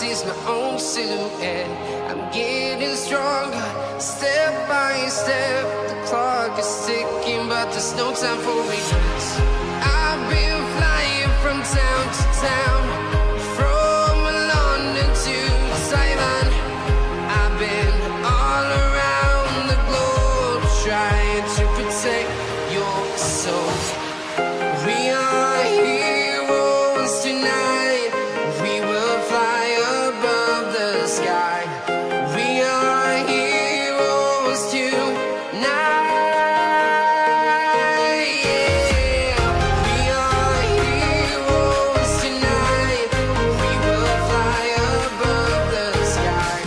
sees my own silhouette. I'm getting stronger, step by step. The clock is ticking, but there's no time for regrets. I've been flying from town to town, from London to Taiwan. I've been all around the globe, trying to protect your soul. We are heroes tonight. We will fly above the sky. We are heroes tonight. Yeah. We are heroes tonight. We will fly above the sky.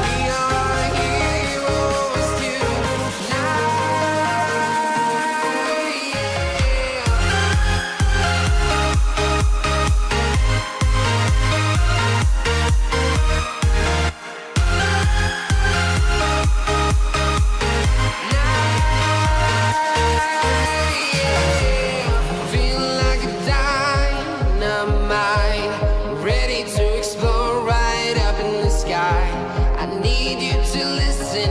We are heroes tonight. Feel like a dynamite, ready to explode right up in the sky. I need you to listen